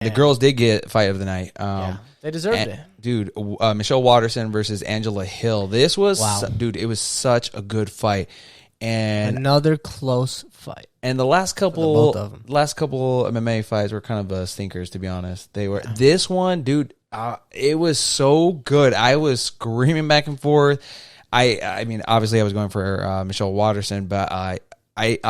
The girls did get fight of the night. They deserved it. Dude, Michelle Waterson versus Angela Hill. This was, dude, it was such a good fight. And another close fight. And the last couple MMA fights were kind of stinkers, to be honest. They were. This one, dude, it was so good. I was screaming back and forth. I mean, obviously, I was going for Michelle Waterson, but I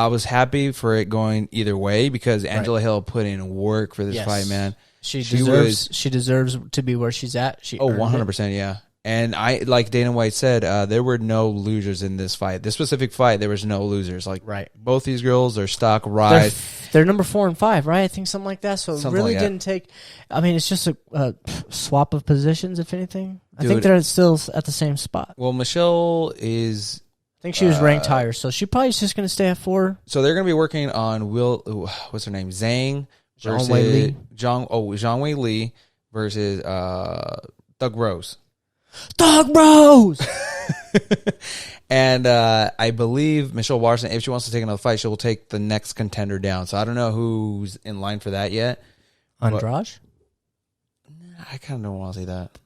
was happy for it going either way because Angela Hill put in work for this fight, man. She deserves to be where she's at. 100%, yeah. And like Dana White said, there were no losers in this fight. This specific fight, there was no losers. Like, both these girls are stock ride. They're number 4 and 5, right? I think something like that. So it really didn't take. I mean, it's just a swap of positions, if anything. I think they're still at the same spot. Well, Michelle is. I think she was ranked higher, so she probably is just going to stay at 4. So they're going to be working on what's her name? Zhang versus Zhang Wei Li versus Doug Rose. Doug Rose! And I believe Michelle Waterson, if she wants to take another fight, she will take the next contender down. So I don't know who's in line for that yet. Andrade? I kind of don't want to say that.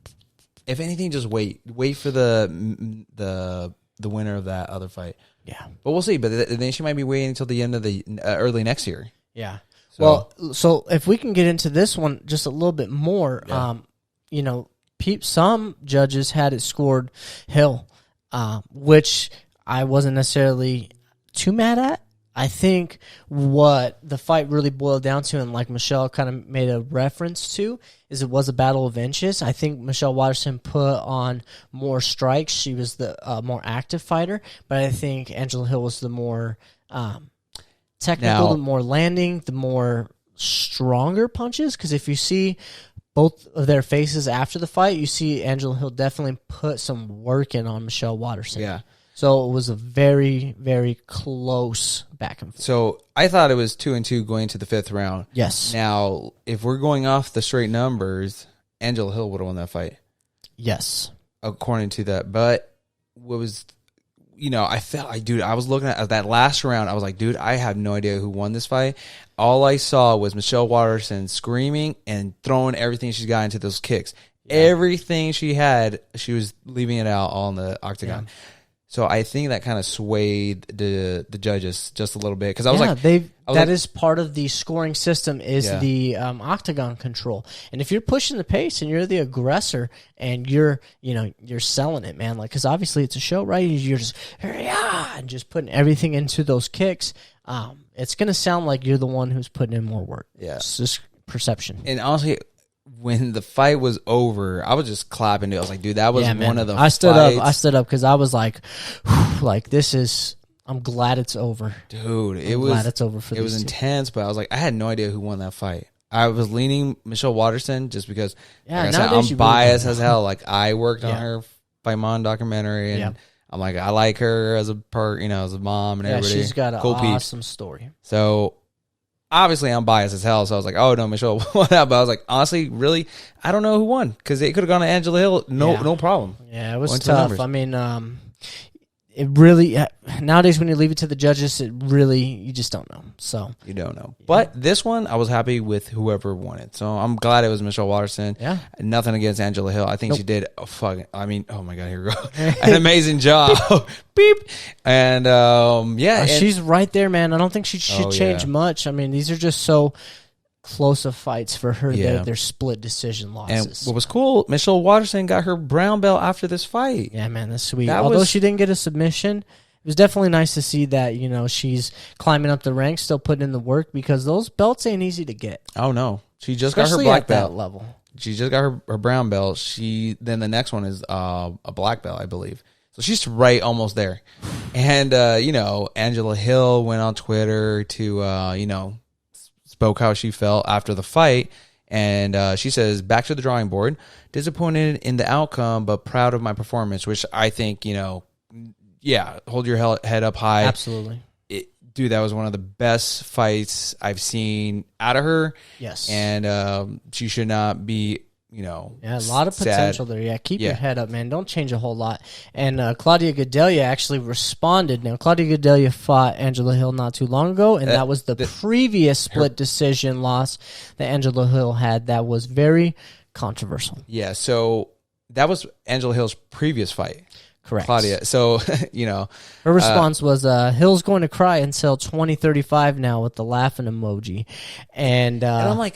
If anything, just wait for the winner of that other fight. Yeah, but we'll see. But then she might be waiting until the end of the early next year. Yeah. So if we can get into this one just a little bit more, some judges had it scored Hill, which I wasn't necessarily too mad at. I think what the fight really boiled down to, and like Michelle kind of made a reference to, is it was a battle of inches. I think Michelle Waterson put on more strikes. She was the more active fighter, but I think Angela Hill was the more technical, the more landing, the more stronger punches. Because if you see both of their faces after the fight, you see Angela Hill definitely put some work in on Michelle Waterson. Yeah. So it was a very, very close back and forth. So I thought it was 2-2 going to the 5th round. Yes. Now, if we're going off the straight numbers, Angela Hill would have won that fight. Yes. According to that. But what was, I felt like, dude, I was looking at that last round. I was like, dude, I have no idea who won this fight. All I saw was Michelle Waterson screaming and throwing everything she's got into those kicks. Yeah. Everything she had, she was leaving it out all in the octagon. Yeah. So I think that kind of swayed the judges just a little bit because I was like, that is part of the scoring system is the octagon control. And if you're pushing the pace and you're the aggressor and you're selling it, man, like because obviously it's a show, right? You're just and just putting everything into those kicks. It's gonna sound like you're the one who's putting in more work. Yeah, it's just perception. And honestly, when the fight was over, I was just clapping. I was like, dude, that was one of the I stood up because I was like, this is, I'm glad it's over. Dude, glad it's over for it was intense, but I was like, I had no idea who won that fight. I was leaning Michelle Waterson just because like I said, I'm biased as hell. Like I worked on her Fight Mon documentary and I'm like, I like her as a as a mom and everybody. She's got an awesome story. So obviously, I'm biased as hell, so I was like, "Oh no, Michelle won that." But I was like, honestly, really, I don't know who won because it could have gone to Angela Hill, no problem. Yeah, it was tough. I mean, it really nowadays when you leave it to the judges, you just don't know. So you don't know. But this one, I was happy with whoever won it. So I'm glad it was Michelle Waterson. Yeah, nothing against Angela Hill. I think she did oh my god, here we go, an amazing job. Beep. And she's right there, man. I don't think she should change much. I mean, these are just so close of fights for her that they're split decision losses. And what was cool, Michelle Waterson got her brown belt after this fight. Yeah, man, that's sweet. Although she didn't get a submission, it was definitely nice to see that, she's climbing up the ranks, still putting in the work because those belts ain't easy to get. Oh, no. She just got her black belt. That level. She just got her brown belt. Then the next one is a black belt, I believe. So she's right almost there. And, Angela Hill went on Twitter to, spoke how she felt after the fight. And she says, back to the drawing board, disappointed in the outcome, but proud of my performance, which I think, hold your head up high. Absolutely. Dude, that was one of the best fights I've seen out of her. Yes. And she should not be, Yeah, a lot of sad. potential there. Yeah, keep your Yeah. head up, man. Don't change a whole lot. And Claudia Gadelha actually responded. Now, Claudia Gadelha fought Angela Hill not too long ago, and that was the previous split decision loss that Angela Hill had that was very controversial. Yeah, so that was Angela Hill's previous fight. Correct. Claudia. So, Her response was, Hill's going to cry until 2035 now with the laughing emoji. And and I'm like,